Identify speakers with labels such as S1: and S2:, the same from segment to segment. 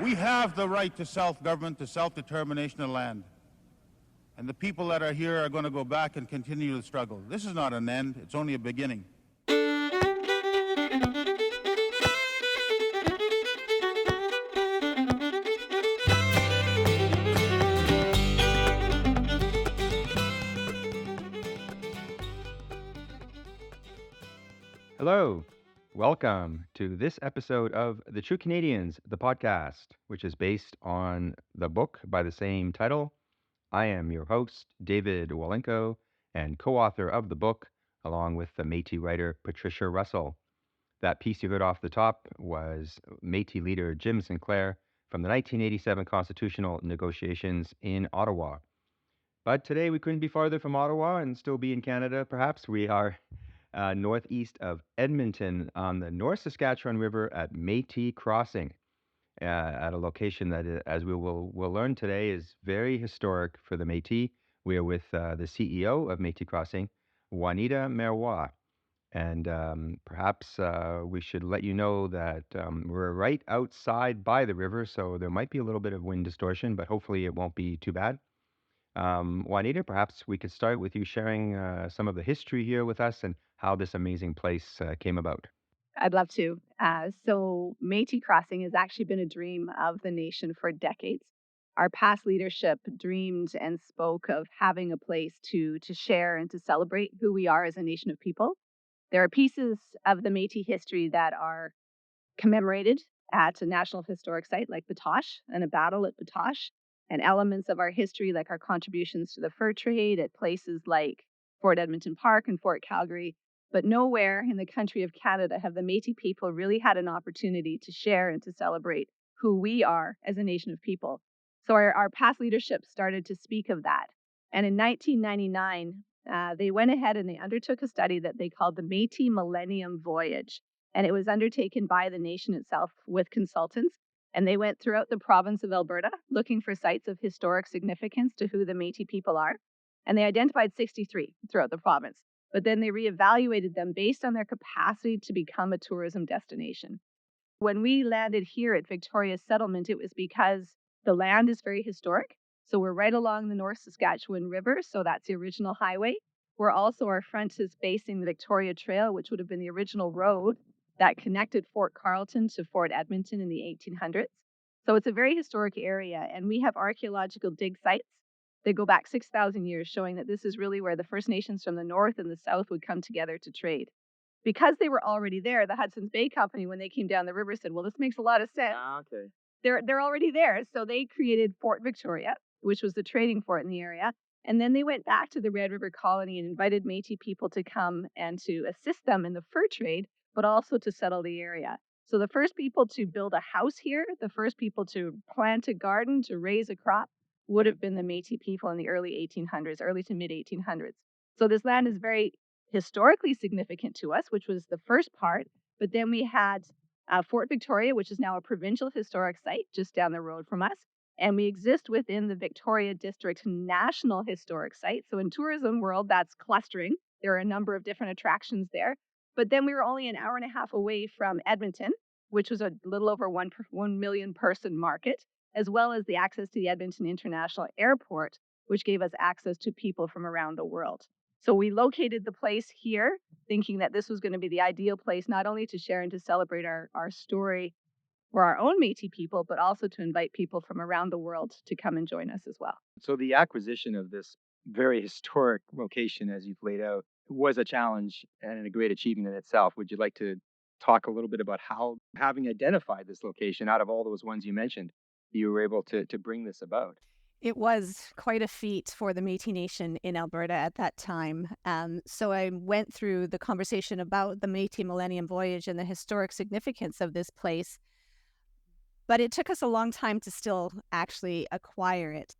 S1: We have the right to self-government, to self-determination of land. And the people that are here are going to go back and continue the struggle. This is not an end, it's only a beginning.
S2: Hello, welcome to this episode of The True Canadians, the podcast, which is based on the book by the same title. I am your host, David Walenko, and co-author of the book, along with the Métis writer Patricia Russell. That piece you heard off the top was Métis leader Jim Sinclair from the 1987 constitutional negotiations in Ottawa. But today we couldn't be farther from Ottawa and still be in Canada, perhaps. We are northeast of Edmonton on the North Saskatchewan River at Métis Crossing, at a location that, as we'll learn today, is very historic for the Métis. We are with the CEO of Métis Crossing, Juanita Marois. And perhaps we should let you know that we're right outside by the river, so there might be a little bit of wind distortion, but hopefully it won't be too bad. Juanita, perhaps we could start with you sharing some of the history here with us and how this amazing place came about.
S3: I'd love to. So Métis Crossing has actually been a dream of the nation for decades. Our past leadership dreamed and spoke of having a place to share and to celebrate who we are as a nation of people. There are pieces of the Métis history that are commemorated at a National Historic Site like Batoche and a battle at Batoche, and elements of our history like our contributions to the fur trade at places like Fort Edmonton Park and Fort Calgary. But nowhere in the country of Canada have the Métis people really had an opportunity to share and to celebrate who we are as a nation of people. So our past leadership started to speak of that. And in 1999, they went ahead and they undertook a study that they called the Métis Millennium Voyage. And it was undertaken by the nation itself with consultants. And they went throughout the province of Alberta looking for sites of historic significance to who the Métis people are. And they identified 63 throughout the province. But then they reevaluated them based on their capacity to become a tourism destination. When we landed here at Victoria's settlement, it was because the land is very historic. So we're right along the North Saskatchewan River. So that's the original highway. We're also, our front is facing the Victoria Trail, which would have been the original road that connected Fort Carleton to Fort Edmonton in the 1800s. So it's a very historic area, and we have archaeological dig sites that go back 6,000 years, showing that this is really where the First Nations from the north and the south would come together to trade. Because they were already there, the Hudson's Bay Company, when they came down the river, said, well, this makes a lot of sense.
S2: Okay.
S3: They're already there. So they created Fort Victoria, which was the trading fort in the area. And then they went back to the Red River Colony and invited Métis people to come and to assist them in the fur trade, but also to settle the area. So the first people to build a house here, the first people to plant a garden, to raise a crop, would have been the Métis people in the early 1800s, early to mid 1800s. So this land is very historically significant to us, which was the first part. But then we had Fort Victoria, which is now a provincial historic site just down the road from us. And we exist within the Victoria District National Historic Site. So in tourism world, that's clustering. There are a number of different attractions there. But then we were only an hour and a half away from Edmonton, which was a little over 1 million person market, as well as the access to the Edmonton International Airport, which gave us access to people from around the world. So we located the place here, thinking that this was going to be the ideal place, not only to share and to celebrate our story for our own Métis people, but also to invite people from around the world to come and join us as well.
S2: So the acquisition of this very historic location, as you've laid out, was a challenge and a great achievement in itself. Would you like to talk a little bit about how, having identified this location out of all those ones you mentioned, you were able to bring this about?
S4: It was quite a feat for the Métis Nation in Alberta at that time. So I went through the conversation about the Métis Millennium Voyage and the historic significance of this place. But it took us a long time to still actually acquire it.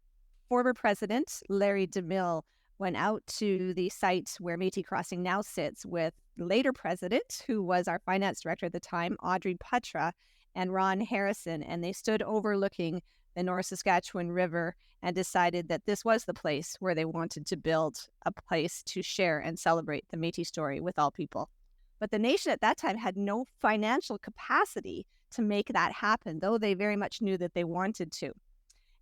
S4: Former President Larry DeMille went out to the site where Métis Crossing now sits with the later president, who was our finance director at the time, Audrey Putra, and Ron Harrison, and they stood overlooking the North Saskatchewan River and decided that this was the place where they wanted to build a place to share and celebrate the Métis story with all people. But the nation at that time had no financial capacity to make that happen, though they very much knew that they wanted to.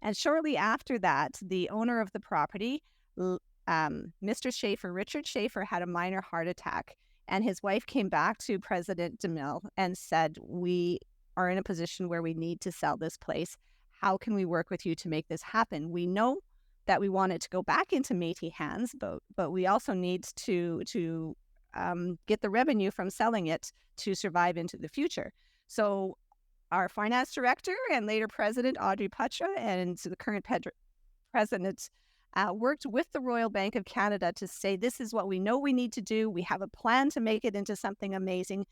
S4: And shortly after that, the owner of the property, Mr. Schaefer, Richard Schaefer, had a minor heart attack. And his wife came back to President DeMille and said, we are in a position where we need to sell this place. How can we work with you to make this happen? We know that we want it to go back into Métis hands, but we also need to get the revenue from selling it to survive into the future. So our finance director and later president, Audrey Putra, and the current president worked with the Royal Bank of Canada to say, this is what we know we need to do. We have a plan to make it into something amazing,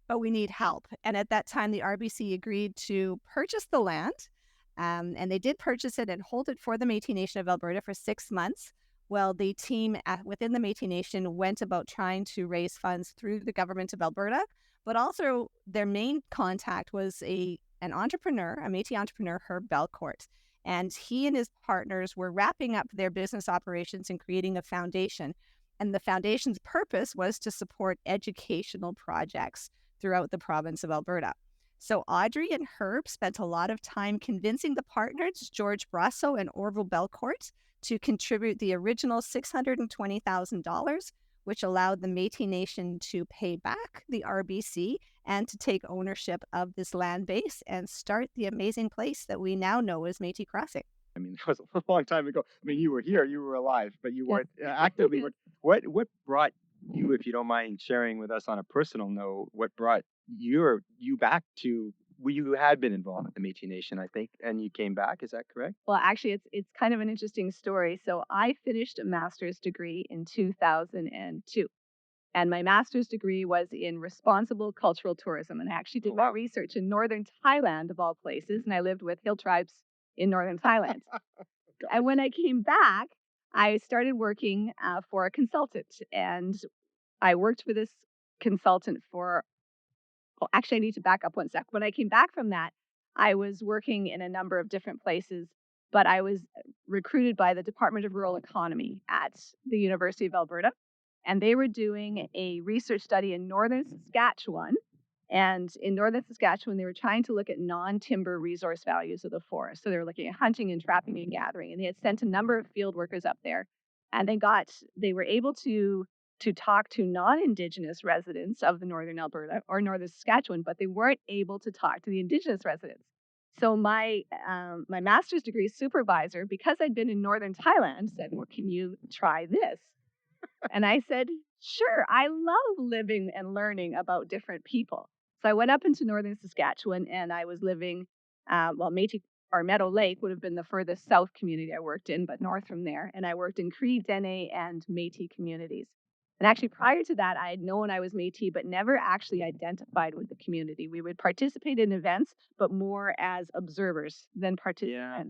S4: but we need help. And at that time, the RBC agreed to purchase the land. And they did purchase it and hold it for the Métis Nation of Alberta for 6 months. Well, the team within the Métis Nation went about trying to raise funds through the government of Alberta, but also their main contact was an entrepreneur, a Métis entrepreneur, Herb Belcourt. And he and his partners were wrapping up their business operations and creating a foundation. And the foundation's purpose was to support educational projects throughout the province of Alberta. So Audrey and Herb spent a lot of time convincing the partners, George Brasso and Orville Belcourt, to contribute the original $620,000, which allowed the Métis Nation to pay back the RBC and to take ownership of this land base and start the amazing place that we now know as Métis Crossing.
S2: I mean, that was a long time ago. I mean, you were here, you were alive, but you weren't actively. What brought you, if you don't mind sharing with us on a personal note, what brought you back to? You had been involved with the Métis Nation, I think, and you came back. Is that correct?
S3: Well, actually, it's kind of an interesting story. So I finished a master's degree in 2002. And my master's degree was in responsible cultural tourism. And I actually did my research in northern Thailand, of all places. And I lived with hill tribes in northern Thailand. And when I came back, I started working for a consultant. And I worked for this consultant for, actually, I need to back up one sec. When I came back from that, I was working in a number of different places, but I was recruited by the Department of Rural Economy at the University of Alberta. And they were doing a research study in northern Saskatchewan. And in northern Saskatchewan, they were trying to look at non-timber resource values of the forest. So they were looking at hunting and trapping and gathering. And they had sent a number of field workers up there. And they were able to talk to non-Indigenous residents of the northern Alberta or northern Saskatchewan, but they weren't able to talk to the Indigenous residents. So my master's degree supervisor, because I'd been in northern Thailand, said, well, can you try this? And I said, sure, I love living and learning about different people. So I went up into northern Saskatchewan and I was living, Métis or Meadow Lake would have been the furthest south community I worked in, but north from there. And I worked in Cree, Dene, and Métis communities. And actually, prior to that, I had known I was Métis, but never actually identified with the community. We would participate in events, but more as observers than participants. Yeah.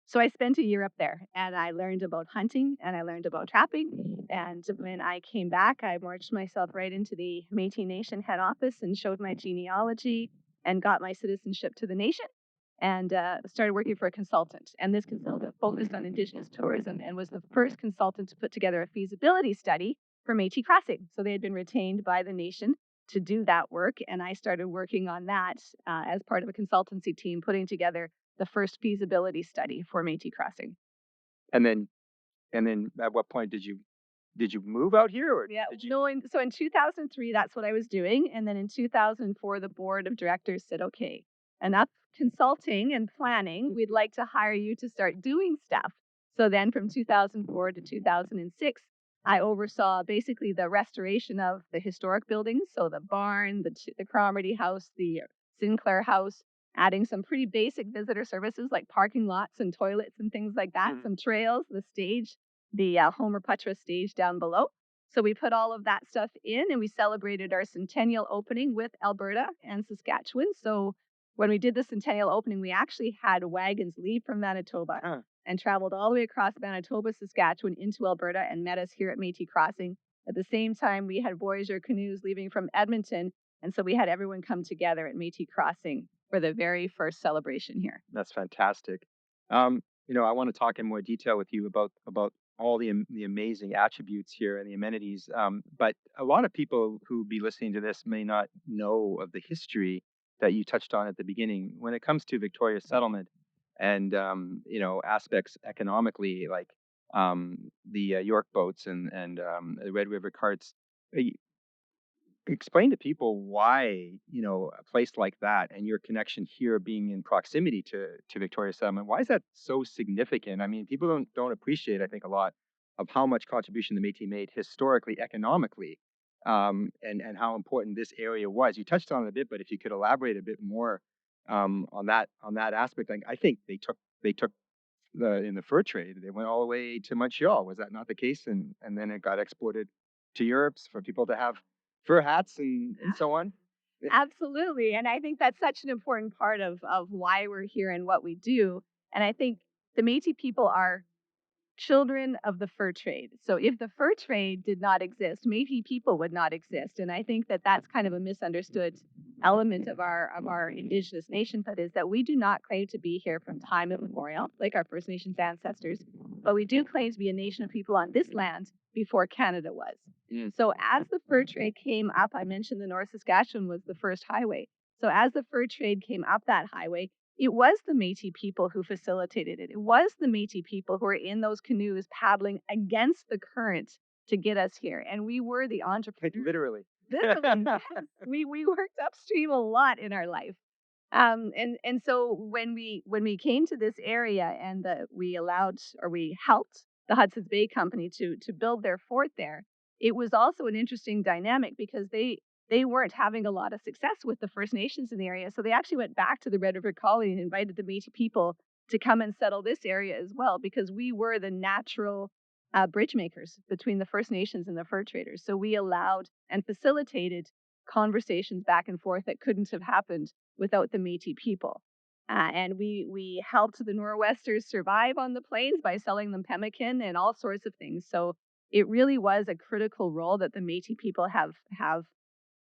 S3: So I spent a year up there and I learned about hunting and I learned about trapping. And when I came back, I marched myself right into the Métis Nation head office and showed my genealogy and got my citizenship to the nation and started working for a consultant. And this consultant focused on Indigenous tourism and was the first consultant to put together a feasibility study for Métis Crossing. So they had been retained by the nation to do that work. And I started working on that as part of a consultancy team, putting together the first feasibility study for Métis Crossing.
S2: And then at what point did you move out here? Or
S3: so in 2003, that's what I was doing. And then in 2004, the board of directors said, okay, enough consulting and planning. We'd like to hire you to start doing stuff. So then from 2004 to 2006, I oversaw basically the restoration of the historic buildings. So the barn, the Cromarty House, the Sinclair House, adding some pretty basic visitor services like parking lots and toilets and things like that, some trails, the stage, the Homer Putra stage down below. So we put all of that stuff in and we celebrated our centennial opening with Alberta and Saskatchewan. So when we did the centennial opening, we actually had wagons leave from Manitoba and traveled all the way across Manitoba, Saskatchewan into Alberta and met us here at Métis Crossing. At the same time, we had voyageur canoes leaving from Edmonton. And so we had everyone come together at Métis Crossing for the very first celebration here.
S2: That's fantastic. I want to talk in more detail with you about all the amazing attributes here and the amenities. But a lot of people who be listening to this may not know of the history that you touched on at the beginning. When it comes to Victoria settlement and aspects economically, like the York boats and the Red River carts, explain to people why a place like that and your connection here being in proximity to Victoria settlement, why is that so significant? I mean, people don't appreciate, I think, a lot of how much contribution the Métis made historically, economically, and how important this area was. You touched on it a bit, but if you could elaborate a bit more on that aspect, like, I think they took in the fur trade, they went all the way to Montreal. Was that not the case? And then it got exported to Europe for people to have fur hats and so on.
S3: Absolutely. And I think that's such an important part of why we're here and what we do. And I think the Métis people are children of the fur trade. So if the fur trade did not exist, Métis people would not exist. And I think that that's kind of a misunderstood element of our Indigenous nationhood, is that we do not claim to be here from time immemorial, like our First Nations ancestors, but we do claim to be a nation of people on this land before Canada was. So as the fur trade came up, I mentioned the North Saskatchewan was the first highway. So as the fur trade came up that highway, it was the Métis people who facilitated it. It was the Métis people who were in those canoes paddling against the current to get us here. And we were the entrepreneurs.
S2: Literally.
S3: Literally, yes. We worked upstream a lot in our life. And so when we came to this area and we helped the Hudson's Bay Company to build their fort there, it was also an interesting dynamic because they weren't having a lot of success with the First Nations in the area. So they actually went back to the Red River Colony and invited the Métis people to come and settle this area as well, because we were the natural bridge makers between the First Nations and the fur traders. So we allowed and facilitated conversations back and forth that couldn't have happened without the Métis people. And we helped the Nor'westers survive on the plains by selling them pemmican and all sorts of things. So it really was a critical role that the Métis people have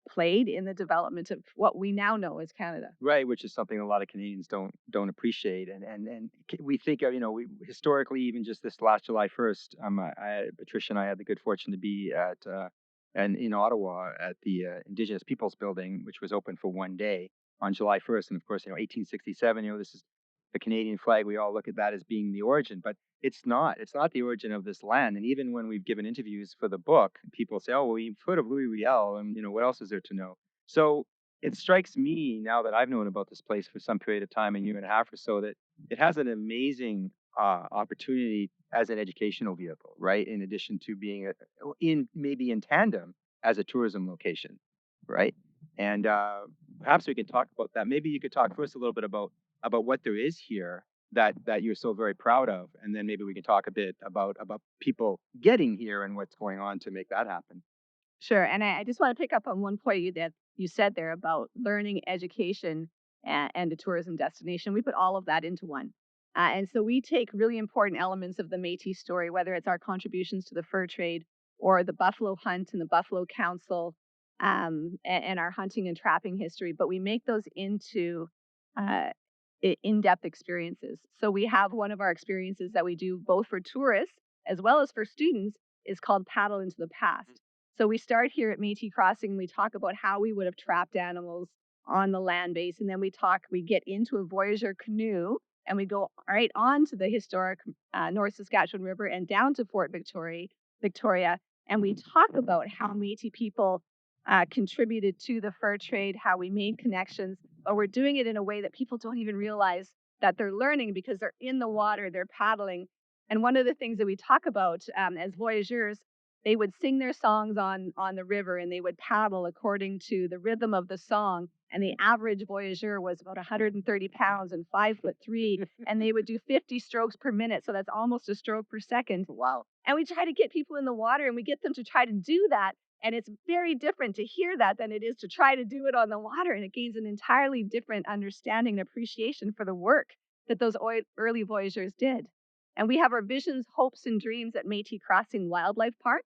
S3: played in the development of what we now know as Canada.
S2: Right, which is something a lot of Canadians don't appreciate, and we think of, we historically, even just this last July 1st, Patricia and I had the good fortune to be at and in Ottawa at the Indigenous Peoples Building, which was open for one day on July 1st, and of course, 1867. This is the Canadian flag. We all look at that as being the origin, but it's not. It's not the origin of this land. And even when we've given interviews for the book, people say, "Oh, well, we've heard of Louis Riel, and what else is there to know?" So it strikes me now that I've known about this place for some period of time, a year and a half or so, that it has an amazing opportunity as an educational vehicle, right? In addition to being maybe in tandem as a tourism location, right? And perhaps we can talk about that. Maybe you could talk first a little bit about what there is here that you're so very proud of, and then maybe we can talk a bit about people getting here and what's going on to make that happen.
S3: Sure. And I just want to pick up on one point that you said there about learning, education, and a tourism destination. We put all of that into one. And so we take really important elements of the Métis story, whether it's our contributions to the fur trade or the buffalo hunt and the Buffalo Council, and our hunting and trapping history, but we make those into uh, in-depth experiences. So we have one of our experiences that we do both for tourists as well as for students is called Paddle into the Past. So we start here at Métis Crossing and we talk about how we would have trapped animals on the land base, and then we get into a voyageur canoe and we go right on to the historic North Saskatchewan River and down to Fort Victoria, and we talk about how Métis people contributed to the fur trade, how we made connections, but we're doing it in a way that people don't even realize that they're learning because they're in the water, they're paddling. And one of the things that we talk about as voyageurs, they would sing their songs on the river and they would paddle according to the rhythm of the song. And the average voyageur was about 130 pounds and 5'3", and they would do 50 strokes per minute. So that's almost a stroke per second.
S2: Wow.
S3: And we try to get people in the water and we get them to try to do that. And it's very different to hear that than it is to try to do it on the water. And it gains an entirely different understanding and appreciation for the work that those early voyageurs did. And we have our visions, hopes, and dreams at Métis Crossing Wildlife Park,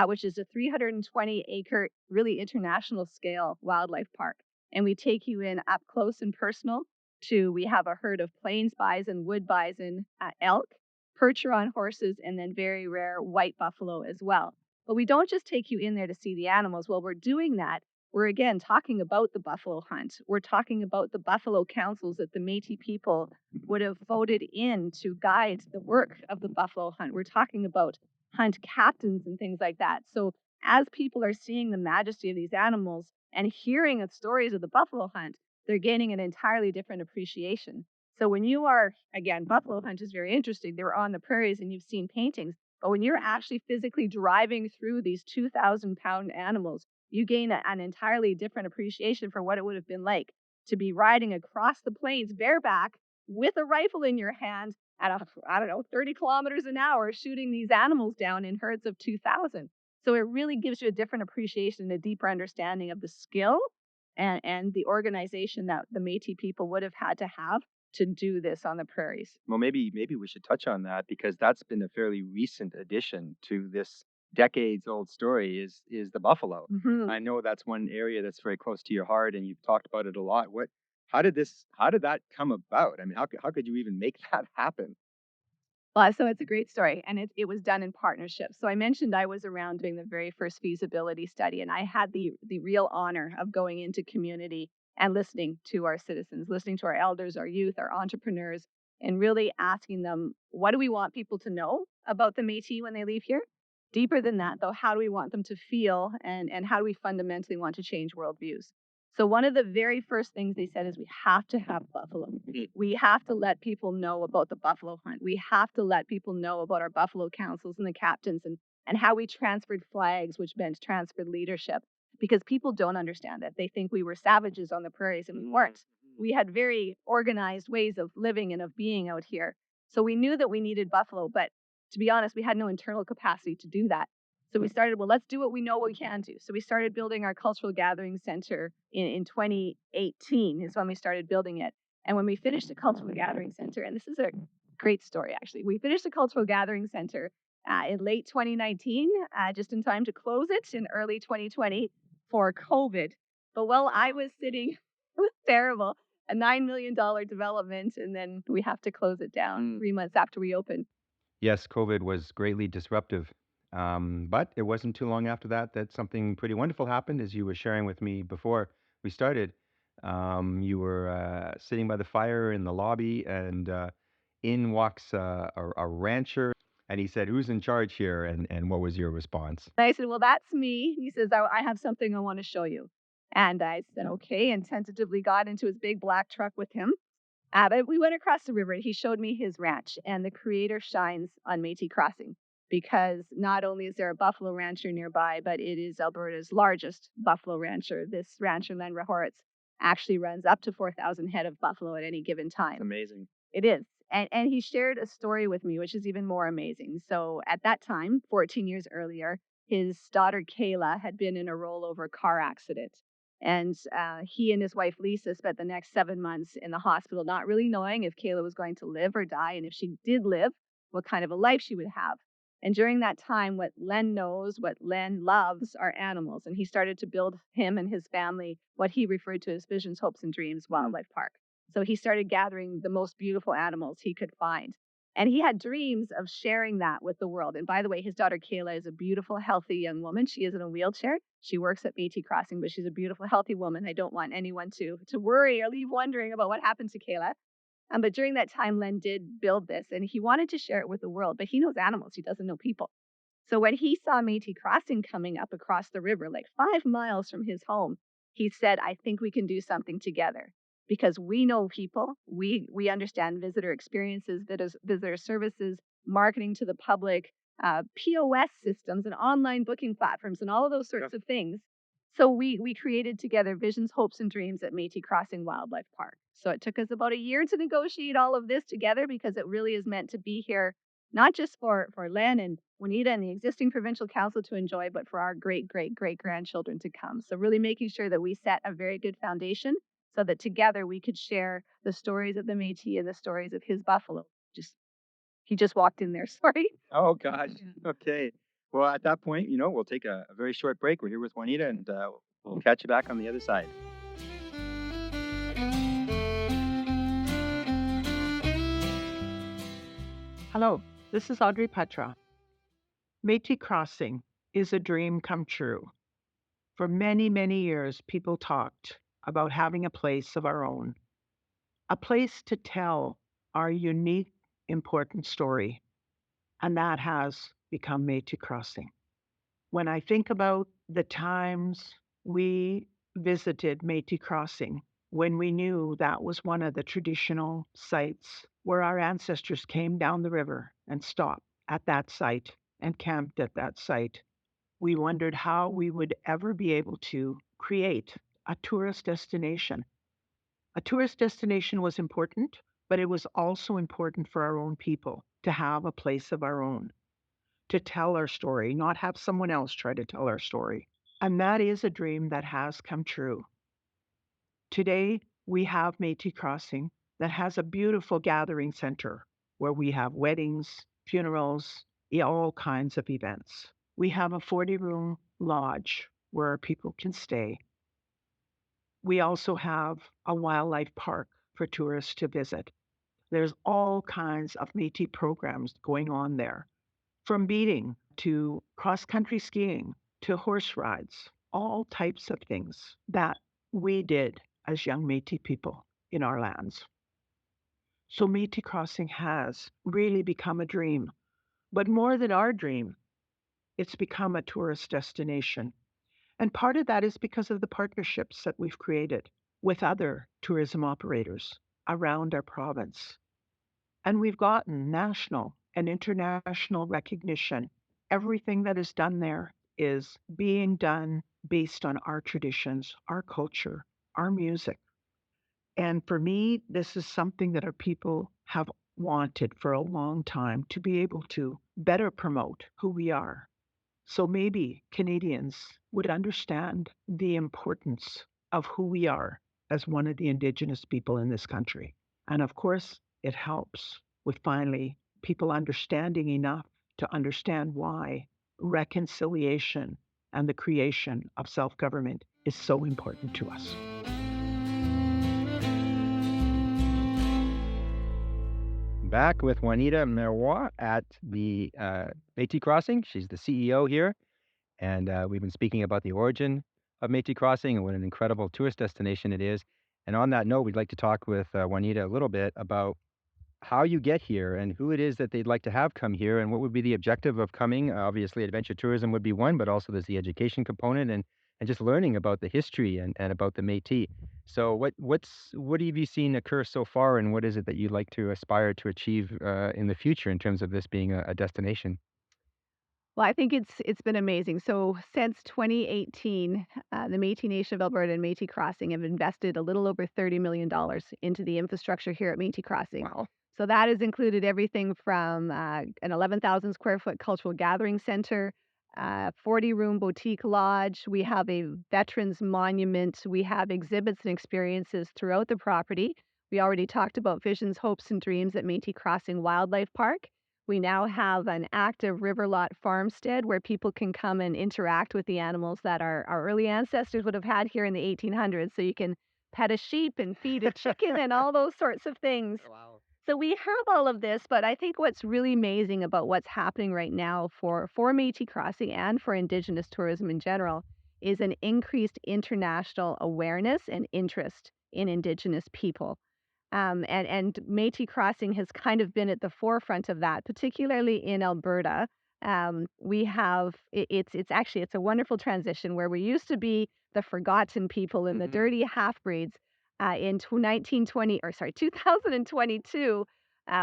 S3: which is a 320-acre, really international scale wildlife park. And we take you in up close and personal we have a herd of plains bison, wood bison, elk, Percheron horses, and then very rare white buffalo as well. But we don't just take you in there to see the animals. While we're doing that, we're again talking about the buffalo hunt. We're talking about the buffalo councils that the Métis people would have voted in to guide the work of the buffalo hunt. We're talking about hunt captains and things like that. So as people are seeing the majesty of these animals and hearing the stories of the buffalo hunt, they're gaining an entirely different appreciation. So when you are, again, buffalo hunt is very interesting. They were on the prairies and you've seen paintings, but when you're actually physically driving through these 2,000-pound animals, you gain an entirely different appreciation for what it would have been like to be riding across the plains bareback with a rifle in your hand at 30 kilometers an hour, shooting these animals down in herds of 2,000. So it really gives you a different appreciation and a deeper understanding of the skill and the organization that the Métis people would have had to have to do this on the prairies.
S2: Well, maybe we should touch on that because that's been a fairly recent addition to this decades-old story is the buffalo.
S3: Mm-hmm.
S2: I know that's one area that's very close to your heart, and you've talked about it a lot. How did that come about? I mean, how could you even make that happen?
S3: Well, so it's a great story, and it was done in partnership. So I mentioned I was around doing the very first feasibility study, and I had the real honor of going into community and listening to our citizens, listening to our elders, our youth, our entrepreneurs, and really asking them, what do we want people to know about the Métis when they leave here? Deeper than that, though, how do we want them to feel, and how do we fundamentally want to change worldviews? So one of the very first things they said is we have to have buffalo. We have to let people know about the buffalo hunt. We have to let people know about our buffalo councils and the captains and how we transferred flags, which meant transferred leadership, because people don't understand it. They think we were savages on the prairies, and we weren't. We had very organized ways of living and of being out here. So we knew that we needed buffalo, but to be honest, we had no internal capacity to do that. So we started, well, let's do what we know we can do. So we started building our cultural gathering center in 2018 is when we started building it. And when we finished the cultural gathering center, and this is a great story, actually, we finished the cultural gathering center in late 2019, just in time to close it in early 2020 for COVID. But while I was sitting, it was terrible, a $9 million development, and then we have to close it down 3 months after we opened.
S2: Yes, COVID was greatly disruptive. But it wasn't too long after that something pretty wonderful happened, as you were sharing with me before we started. You were sitting by the fire in the lobby, and in walks a rancher, and he said, "Who's in charge here?" And what was your response?
S3: And I said, well, that's me. He says, I have something I want to show you. And I said, okay, and tentatively got into his big black truck with him. But we went across the river. He showed me his ranch, and the creator shines on Métis Crossing because not only is there a buffalo rancher nearby, but it is Alberta's largest buffalo rancher. This rancher, Len Rahoritz, actually runs up to 4,000 head of buffalo at any given time.
S2: It's amazing.
S3: It is. And he shared a story with me, which is even more amazing. So at that time, 14 years earlier, his daughter Kayla had been in a rollover car accident. And he and his wife Lisa spent the next 7 months in the hospital, not really knowing if Kayla was going to live or die. And if she did live, what kind of a life she would have. And during that time, what Len knows, what Len loves are animals. And he started to build him and his family what he referred to as Visions, Hopes, and Dreams Wildlife Park. So he started gathering the most beautiful animals he could find. And he had dreams of sharing that with the world. And by the way, his daughter Kayla is a beautiful, healthy young woman. She is in a wheelchair. She works at Métis Crossing, but she's a beautiful, healthy woman. I don't want anyone to worry or leave wondering about what happened to Kayla. But during that time, Len did build this, and he wanted to share it with the world. But he knows animals. He doesn't know people. So when he saw Métis Crossing coming up across the river, like 5 miles from his home, he said, I think we can do something together. Because we know people, we understand visitor experiences, visitor services, marketing to the public, POS systems and online booking platforms and all of those sorts of things. So we created together Visions, Hopes, and Dreams at Métis Crossing Wildlife Park. So it took us about a year to negotiate all of this together because it really is meant to be here, not just for Len and Juanita and the existing provincial council to enjoy, but for our great, great, great grandchildren to come. So really making sure that we set a very good foundation so that together we could share the stories of the Métis and the stories of his buffalo. He just walked in there. Sorry.
S2: Oh gosh. Okay. Well, at that point, we'll take a very short break. We're here with Juanita, and we'll catch you back on the other side.
S5: Hello, this is Audrey Petra. Métis Crossing is a dream come true. For many, many years, people talked about having a place of our own, a place to tell our unique, important story, and that has become Métis Crossing. When I think about the times we visited Métis Crossing, when we knew that was one of the traditional sites where our ancestors came down the river and stopped at that site and camped at that site, we wondered how we would ever be able to create a tourist destination. A tourist destination was important, but it was also important for our own people to have a place of our own, to tell our story, not have someone else try to tell our story. And that is a dream that has come true. Today, we have Métis Crossing that has a beautiful gathering center where we have weddings, funerals, all kinds of events. We have a 40-room lodge where people can stay. We also have a wildlife park for tourists to visit. There's all kinds of Métis programs going on there, from beading to cross-country skiing to horse rides, all types of things that we did as young Métis people in our lands. So Métis Crossing has really become a dream, but more than our dream, it's become a tourist destination. And part of that is because of the partnerships that we've created with other tourism operators around our province. And we've gotten national and international recognition. Everything that is done there is being done based on our traditions, our culture, our music. And for me, this is something that our people have wanted for a long time, to be able to better promote who we are. So maybe Canadians would understand the importance of who we are as one of the Indigenous people in this country. And of course, it helps with finally people understanding enough to understand why reconciliation and the creation of self government is so important to us.
S2: Back with Juanita Marois at the Métis Crossing. She's the CEO here. And we've been speaking about the origin of Métis Crossing and what an incredible tourist destination it is. And on that note, we'd like to talk with Juanita a little bit about how you get here and who it is that they'd like to have come here and what would be the objective of coming. Obviously, adventure tourism would be one, but also there's the education component and just learning about the history and about the Métis. So what have you seen occur so far, and what is it that you'd like to aspire to achieve in the future in terms of this being a destination?
S3: Well, I think it's been amazing. So since 2018, the Métis Nation of Alberta and Métis Crossing have invested a little over $30 million into the infrastructure here at Métis Crossing.
S2: Wow.
S3: So that has included everything from an 11,000 square foot cultural gathering center, 40-room boutique lodge. We have a veterans monument. We have exhibits and experiences throughout the property. We already talked about visions, hopes, and dreams at Métis Crossing Wildlife Park. We now have an active river lot farmstead where people can come and interact with the animals that our early ancestors would have had here in the 1800s. So you can pet a sheep and feed a chicken and all those sorts of things.
S2: Wow.
S3: So we have all of this, but I think what's really amazing about what's happening right now for Métis Crossing and for Indigenous tourism in general is an increased international awareness and interest in Indigenous people. And Métis Crossing has kind of been at the forefront of that, particularly in Alberta. We have it's a wonderful transition where we used to be the forgotten people and the dirty half breeds. In 2022,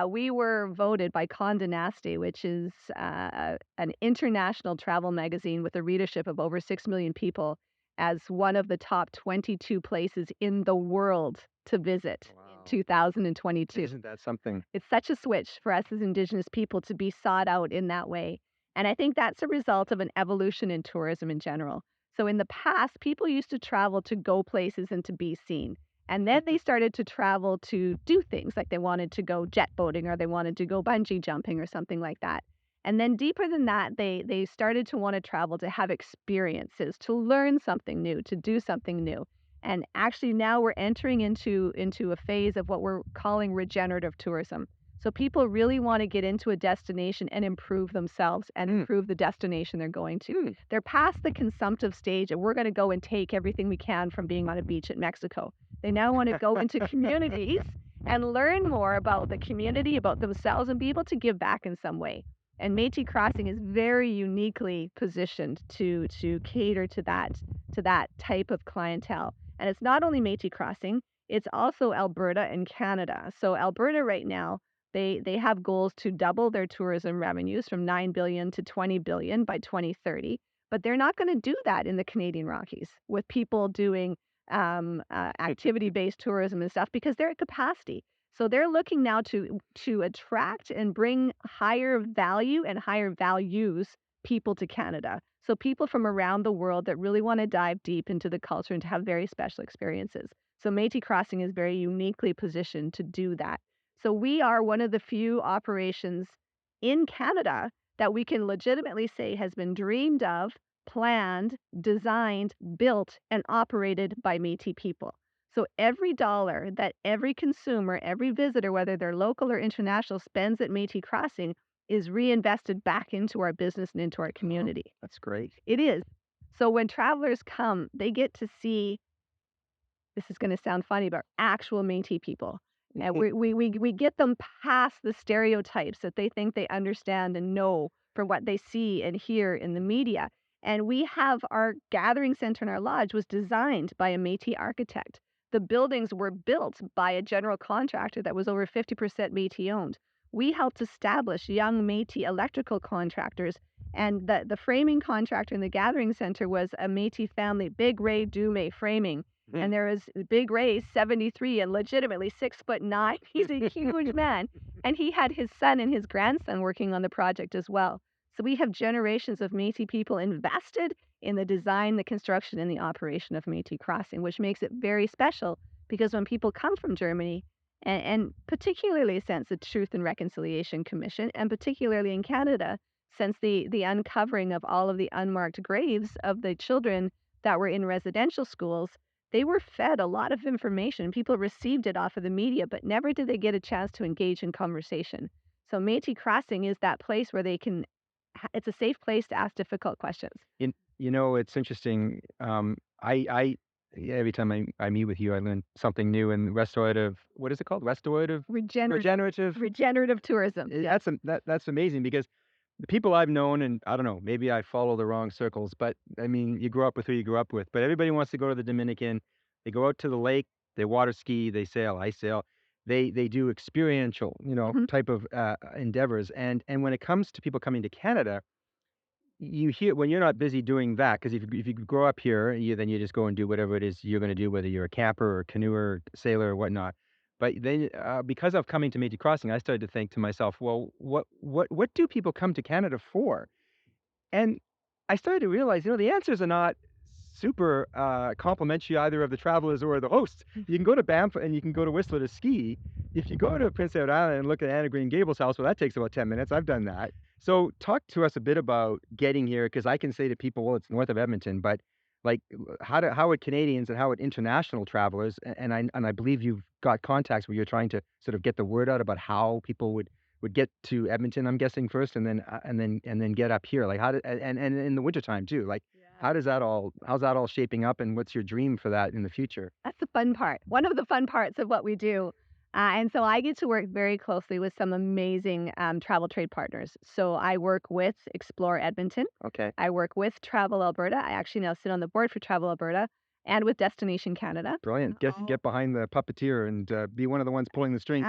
S3: we were voted by Condé Nast, which is an international travel magazine with a readership of over 6 million people, as one of the top 22 places in the world to visit in
S2: Wow.
S3: 2022.
S2: Isn't that something?
S3: It's such a switch for us as Indigenous people to be sought out in that way. And I think that's a result of an evolution in tourism in general. So in the past, people used to travel to go places and to be seen. And then they started to travel to do things like they wanted to go jet boating or they wanted to go bungee jumping or something like that. And then deeper than that, they started to want to travel to have experiences, to learn something new, to do something new. And actually now we're entering into a phase of what we're calling regenerative tourism. So people really want to get into a destination and improve themselves and improve the destination they're going to. They're past the consumptive stage and we're going to go and take everything we can from being on a beach in Mexico. They now want to go into communities and learn more about the community, about themselves, and be able to give back in some way. And Métis Crossing is very uniquely positioned to cater to that type of clientele. And it's not only Métis Crossing, it's also Alberta and Canada. So Alberta right now, they have goals to double their tourism revenues from 9 billion to 20 billion by 2030. But they're not going to do that in the Canadian Rockies with people doing activity-based tourism and stuff because they're at capacity. So they're looking now to attract and bring higher value and higher values people to Canada. So people from around the world that really want to dive deep into the culture and to have very special experiences. So Métis Crossing is very uniquely positioned to do that. So we are one of the few operations in Canada that we can legitimately say has been dreamed of, planned, designed, built, and operated by Métis people. So every dollar that every consumer, every visitor, whether they're local or international, spends at Métis Crossing is reinvested back into our business and into our community.
S2: Oh, that's great.
S3: It is. So when travelers come, they get to see, this is going to sound funny, but actual Métis people. And we get them past the stereotypes that they think they understand and know from what they see and hear in the media. And we have our gathering center in our lodge was designed by a Métis architect. The buildings were built by a general contractor that was over 50% Métis owned. We helped establish young Métis electrical contractors, and the framing contractor in the gathering center was a Métis family, Big Ray Dume Framing. And there is Big Ray, 73 and legitimately 6'9". He's a huge man. And he had his son and his grandson working on the project as well. So we have generations of Métis people invested in the design, the construction, and the operation of Métis Crossing, which makes it very special because when people come from Germany, and particularly since the Truth and Reconciliation Commission, and particularly in Canada, since the uncovering of all of the unmarked graves of the children that were in residential schools, they were fed a lot of information. People received it off of the media, but never did they get a chance to engage in conversation. So Métis Crossing is that place where they can, it's a safe place to ask difficult questions.
S2: It's interesting. Every time I meet with you, I learn something new. And restorative, what is it called?
S3: Regenerative tourism.
S2: That's amazing because the people I've known, and I don't know, maybe I follow the wrong circles, but I mean, you grow up with who you grew up with. But everybody wants to go to the Dominican. They go out to the lake, they water ski, they sail, I sail. They do experiential, type of endeavors. And when it comes to people coming to Canada, you hear when you're not busy doing that, because if you grow up here, then you just go and do whatever it is you're going to do, whether you're a camper or canoeer, sailor or whatnot. But then, because of coming to Métis Crossing, I started to think to myself, well, what do people come to Canada for? And I started to realize, the answers are not super complimentary either of the travelers or the hosts. You can go to Banff and you can go to Whistler to ski. If you go to Prince Edward Island and look at Anna Green Gables' house, well, that takes about 10 minutes. I've done that. So talk to us a bit about getting here, because I can say to people, well, it's north of Edmonton, but like how would Canadians and how would international travelers, and I believe you've got contacts where you're trying to sort of get the word out about how people would get to Edmonton, I'm guessing first, and then get up here. Like and in the wintertime too. Like how's that all shaping up, and what's your dream for that in the future?
S3: That's the fun part. One of the fun parts of what we do. And so I get to work very closely with some amazing travel trade partners. So I work with Explore Edmonton.
S2: Okay.
S3: I work with Travel Alberta. I actually now sit on the board for Travel Alberta and with Destination Canada.
S2: Brilliant. Get behind the puppeteer and be one of the ones pulling the strings.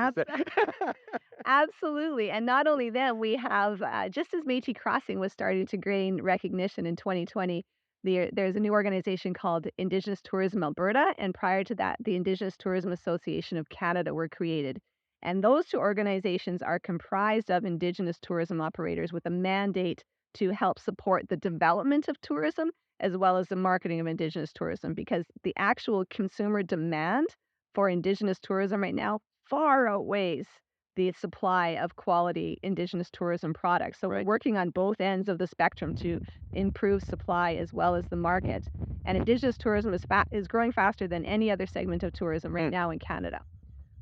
S3: Absolutely. And not only them, we have, just as Métis Crossing was starting to gain recognition in 2020, there's a new organization called Indigenous Tourism Alberta, and prior to that, the Indigenous Tourism Association of Canada were created. And those two organizations are comprised of Indigenous tourism operators with a mandate to help support the development of tourism as well as the marketing of Indigenous tourism, because the actual consumer demand for Indigenous tourism right now far outweighs the supply of quality Indigenous tourism products. So We're working on both ends of the spectrum to improve supply as well as the market. And Indigenous tourism is growing faster than any other segment of tourism right now in Canada.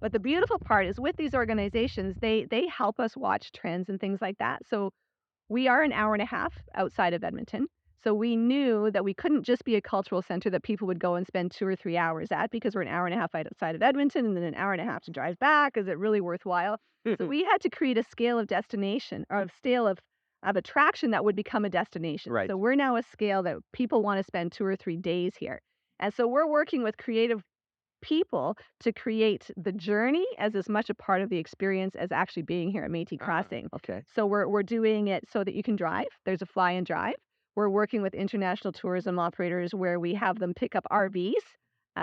S3: But the beautiful part is with these organizations, they help us watch trends and things like that. So we are an hour and a half outside of Edmonton. So we knew that we couldn't just be a cultural center that people would go and spend 2 or 3 hours at, because we're an hour and a half outside of Edmonton and then an hour and a half to drive back. Is it really worthwhile? So we had to create a scale of destination, or a scale of attraction that would become a destination.
S2: Right.
S3: So we're now a scale that people want to spend 2 or 3 days here. And so we're working with creative people to create the journey as much a part of the experience as actually being here at Métis Crossing.
S2: Okay.
S3: So we're doing it so that you can drive. There's a fly and drive. We're working with international tourism operators where we have them pick up RVs,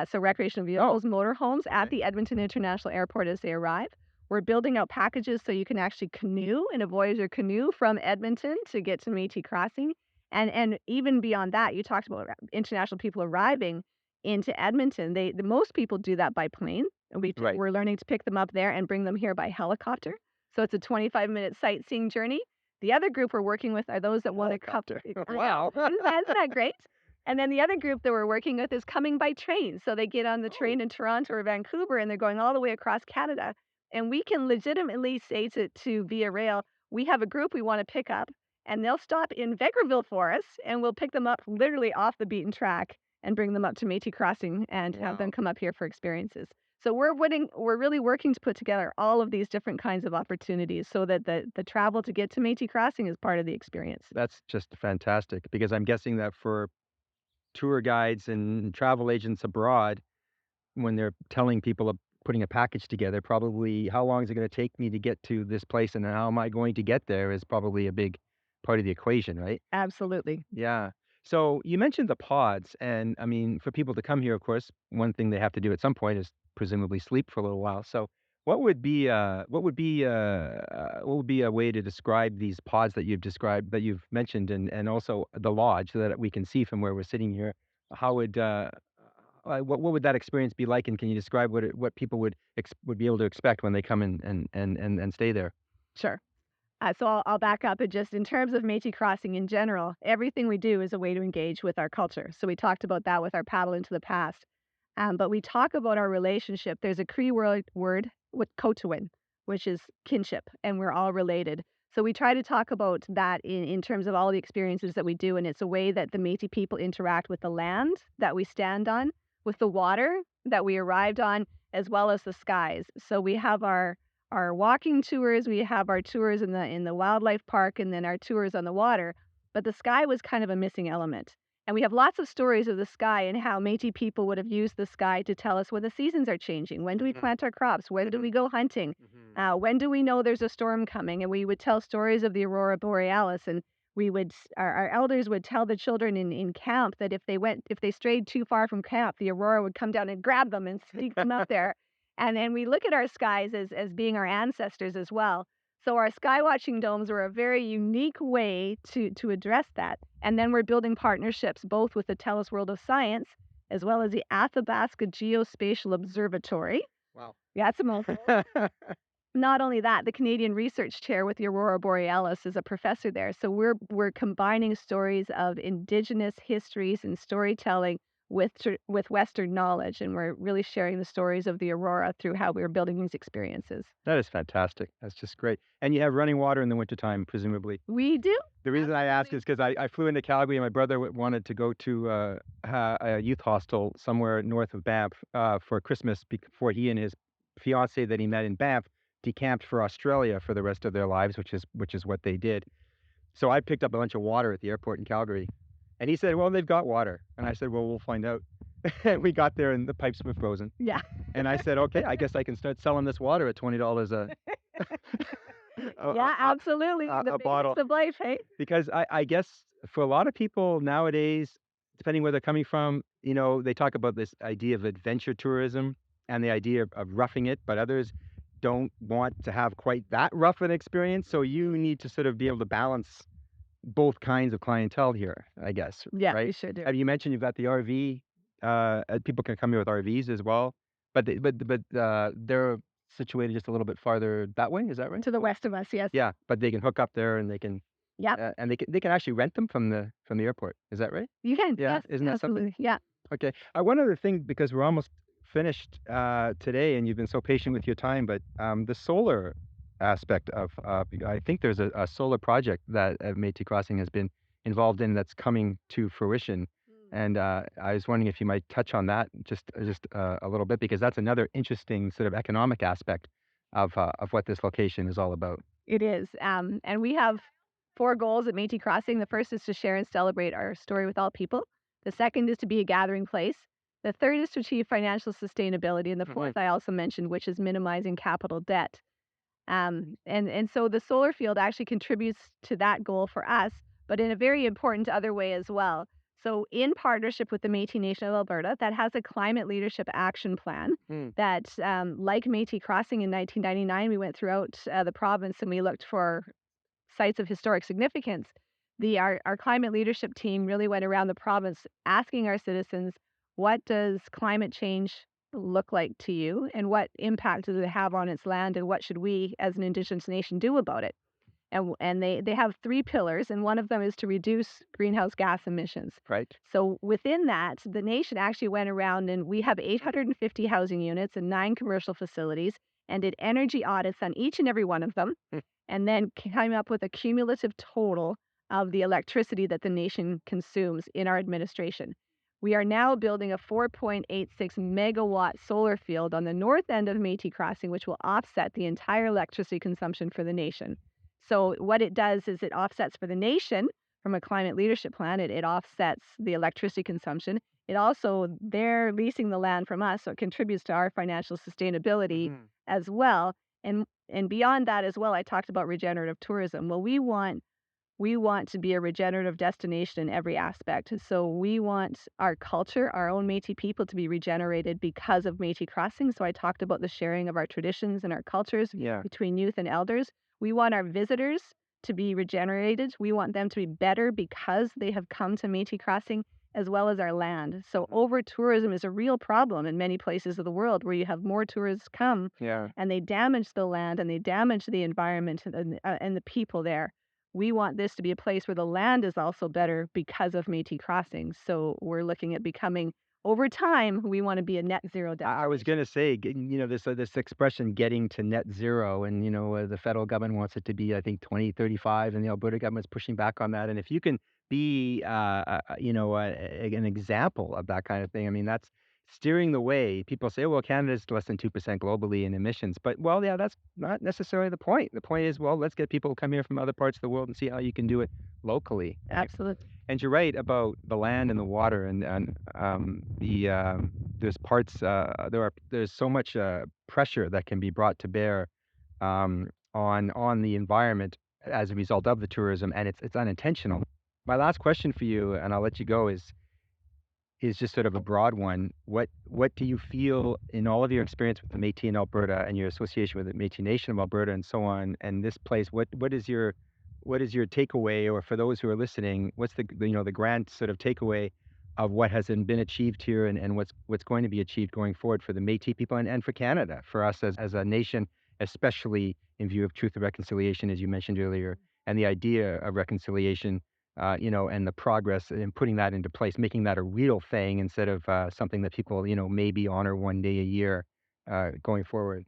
S3: so recreational vehicles, motorhomes, at the Edmonton International Airport as they arrive. We're building out packages so you can actually canoe in a voyageur canoe from Edmonton to get to Métis Crossing. And even beyond that, you talked about international people arriving into Edmonton. The most people do that by plane. And
S2: Right.
S3: we're learning to pick them up there and bring them here by helicopter. So it's a 25-minute sightseeing journey. The other group we're working with are those that want to come.
S2: Wow.
S3: Isn't that great? And then the other group that we're working with is coming by train. So they get on the train in Toronto or Vancouver and they're going all the way across Canada. And we can legitimately say to Via Rail, we have a group we want to pick up, and they'll stop in Vegreville for us, and we'll pick them up literally off the beaten track and bring them up to Métis Crossing and have them come up here for experiences. So we're really working to put together all of these different kinds of opportunities so that the travel to get to Métis Crossing is part of the experience.
S2: That's just fantastic, because I'm guessing that for tour guides and travel agents abroad, when they're telling people putting a package together, probably how long is it going to take me to get to this place and how am I going to get there is probably a big part of the equation, right?
S3: Absolutely.
S2: Yeah. So you mentioned the pods, and I mean, for people to come here, of course, one thing they have to do at some point is presumably sleep for a little while. So what would be a way to describe these pods that you've mentioned, and also the lodge, so that we can see from where we're sitting here? How would what would that experience be like, and can you describe what people would be able to expect when they come and stay there?
S3: Sure. So I'll back up, and just in terms of Métis Crossing in general, everything we do is a way to engage with our culture. So we talked about that with our paddle into the past. But we talk about our relationship. There's a Cree word with Kotowin, which is kinship, and we're all related. So we try to talk about that in terms of all the experiences that we do, and it's a way that the Métis people interact with the land that we stand on, with the water that we arrived on, as well as the skies. So we have our walking tours, we have our tours in the wildlife park, and then our tours on the water. But the sky was kind of a missing element. And we have lots of stories of the sky and how Métis people would have used the sky to tell us when the seasons are changing. When do we plant our crops? When do we go hunting? When do we know there's a storm coming? And we would tell stories of the aurora borealis, and our elders would tell the children in camp that if they strayed too far from camp, the aurora would come down and grab them and sneak them up there. And we look at our skies as being our ancestors as well. So our sky watching domes were a very unique way to address that. And then we're building partnerships both with the TELUS World of Science as well as the Athabasca Geospatial Observatory.
S2: Wow.
S3: Yeah, it's a mouthful. Not only that, the Canadian Research Chair with the Aurora Borealis is a professor there. So we're combining stories of Indigenous histories and storytelling with Western knowledge, and we're really sharing the stories of the aurora through how we're building these experiences.
S2: That is fantastic. That's just great. And you have running water in the wintertime, presumably.
S3: We do.
S2: The reason I ask is because I flew into Calgary, and my brother wanted to go to a youth hostel somewhere north of Banff for Christmas before he and his fiancée that he met in Banff decamped for Australia for the rest of their lives, which is what they did. So I picked up a bunch of water at the airport in Calgary, and he said, "Well, they've got water," and I said, "Well, we'll find out." And we got there, and the pipes were frozen.
S3: Yeah.
S2: And I said, "Okay, I guess I can start selling this water at $20 a."
S3: Yeah, absolutely. The
S2: bottle.
S3: basics of life, hey?
S2: Because I guess for a lot of people nowadays, depending where they're coming from, they talk about this idea of adventure tourism and the idea of roughing it, but others don't want to have quite that rough an experience. So you need to sort of be able to balance both kinds of clientele here, I guess.
S3: Yeah,
S2: right?
S3: we sure do.
S2: Have you mentioned you've got the RV? People can come here with RVs as well, but they're situated just a little bit farther that way. Is that right?
S3: To the west of us, yes.
S2: Yeah, but they can hook up there, and they can.
S3: Yep.
S2: And they can actually rent them from the airport. Is that right?
S3: You can.
S2: Yeah,
S3: Yes,
S2: isn't that something?
S3: absolutely. Yeah.
S2: Okay. One other thing, because we're almost finished today, and you've been so patient with your time. But the solar aspect of, I think there's a solar project that Métis Crossing has been involved in that's coming to fruition. And I was wondering if you might touch on that just a little bit, because that's another interesting sort of economic aspect of what this location is all about.
S3: It is. And we have 4 goals at Métis Crossing. The first is to share and celebrate our story with all people. The second is to be a gathering place. The third is to achieve financial sustainability. And the fourth I also mentioned, which is minimizing capital debt. And so the solar field actually contributes to that goal for us, but in a very important other way as well. So in partnership with the Métis Nation of Alberta, that has a climate leadership action plan that, like Métis Crossing in 1999, we went throughout the province and we looked for sites of historic significance. Our climate leadership team really went around the province asking our citizens, what does climate change look like to you, and what impact does it have on its land, and what should we as an Indigenous nation do about it? And they have 3 pillars, and one of them is to reduce greenhouse gas emissions.
S2: Right.
S3: So within that, the nation actually went around, and we have 850 housing units and 9 commercial facilities, and did energy audits on each and every one of them, and then came up with a cumulative total of the electricity that the nation consumes in our administration. We are now building a 4.86 megawatt solar field on the north end of Métis Crossing, which will offset the entire electricity consumption for the nation. So what it does is it offsets for the nation from a climate leadership plan. It offsets the electricity consumption. It also, they're leasing the land from us, so it contributes to our financial sustainability as well. And beyond that as well, I talked about regenerative tourism. Well, we want to be a regenerative destination in every aspect. So we want our culture, our own Métis people, to be regenerated because of Métis Crossing. So I talked about the sharing of our traditions and our cultures between youth and elders. We want our visitors to be regenerated. We want them to be better because they have come to Métis Crossing, as well as our land. So over-tourism is a real problem in many places of the world, where you have more tourists come and they damage the land and they damage the environment and the people there. We want this to be a place where the land is also better because of Métis Crossing. So we're looking at becoming, over time, we want to be a net zero destination.
S2: I was going to say, this expression, getting to net zero, and, the federal government wants it to be, I think, 2035, and the Alberta government's pushing back on that. And if you can be, an example of that kind of thing, I mean, that's steering the way. People say, well, Canada's less than 2% globally in emissions. But, well, yeah, that's not necessarily the point. The point is, well, let's get people to come here from other parts of the world and see how you can do it locally.
S3: Absolutely.
S2: And you're right about the land and the water, and there's parts there's so much pressure that can be brought to bear on the environment as a result of the tourism, and it's unintentional. My last question for you, and I'll let you go, is just sort of a broad one. What do you feel, in all of your experience with the Métis in Alberta and your association with the Métis Nation of Alberta and so on, and this place, what is your takeaway, or for those who are listening, what's the grand sort of takeaway of what has been achieved here, and what's going to be achieved going forward for the Métis people and for Canada, for us as a nation, especially in view of truth and reconciliation, as you mentioned earlier, and the idea of reconciliation, and the progress in putting that into place, making that a real thing instead of something that people, maybe honor one day a year going forward.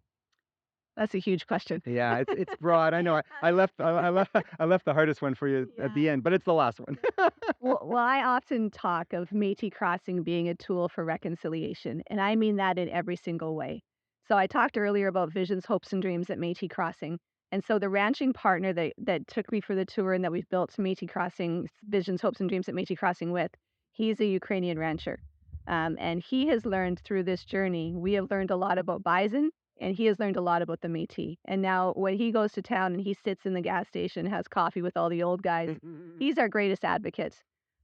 S3: That's a huge question.
S2: Yeah, it's broad. I know. I left the hardest one for you at the end, but it's the last one.
S3: Well, I often talk of Métis Crossing being a tool for reconciliation, and I mean that in every single way. So I talked earlier about visions, hopes, and dreams at Métis Crossing. And so the ranching partner that took me for the tour and that we've built Métis Crossing Visions, Hopes, and Dreams at Métis Crossing with, he's a Ukrainian rancher. And he has learned through this journey, we have learned a lot about bison, and he has learned a lot about the Métis. And now when he goes to town and he sits in the gas station, has coffee with all the old guys, he's our greatest advocate.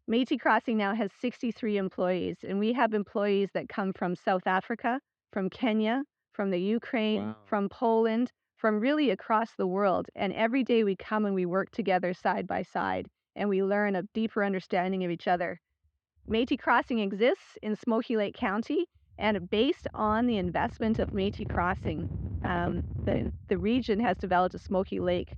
S3: Métis Crossing now has 63 employees, and we have employees that come from South Africa, from Kenya, from the Ukraine, from Poland, from really across the world. And every day we come and we work together side by side, and we learn a deeper understanding of each other. Métis Crossing exists in Smoky Lake County, and based on the investment of Métis Crossing, the region has developed a Smoky Lake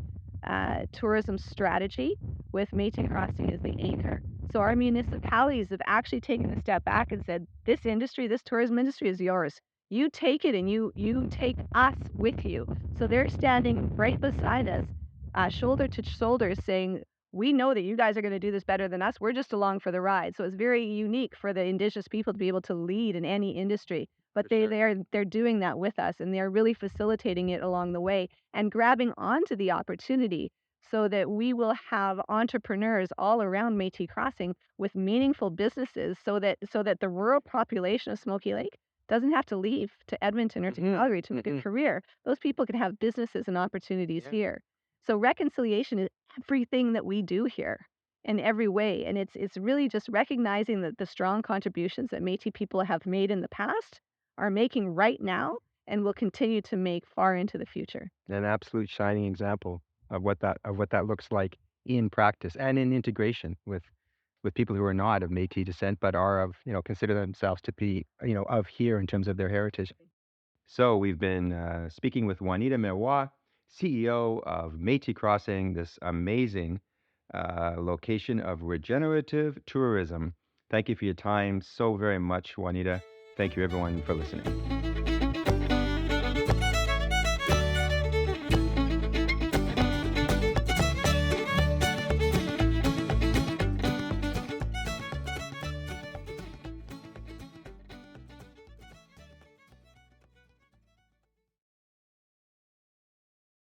S3: tourism strategy with Métis Crossing as the anchor. So our municipalities have actually taken a step back and said, this industry, this tourism industry is yours.
S4: you take it and you take us with you. So they're standing right beside us, shoulder to shoulder, saying, we know that you guys are going to do this better than us. We're just along for the ride. So it's very unique for the Indigenous people to be able to lead in any industry. But they're doing that with us, and they're really facilitating it along the way and grabbing onto the opportunity so that we will have entrepreneurs all around Métis Crossing with meaningful businesses, so that the rural population of Smoky Lake doesn't have to leave to Edmonton or to Calgary to make a career. Those people can have businesses and opportunities here. So reconciliation is everything that we do here in every way. And it's really just recognizing that the strong contributions that Métis people have made in the past are making right now and will continue to make far into the future.
S2: An absolute shining example of what that looks like in practice and in integration with people who are not of Métis descent, but are of, consider themselves to be, of here in terms of their heritage. So we've been speaking with Juanita Miroir, CEO of Métis Crossing, this amazing location of regenerative tourism. Thank you for your time so very much, Juanita. Thank you, everyone, for listening.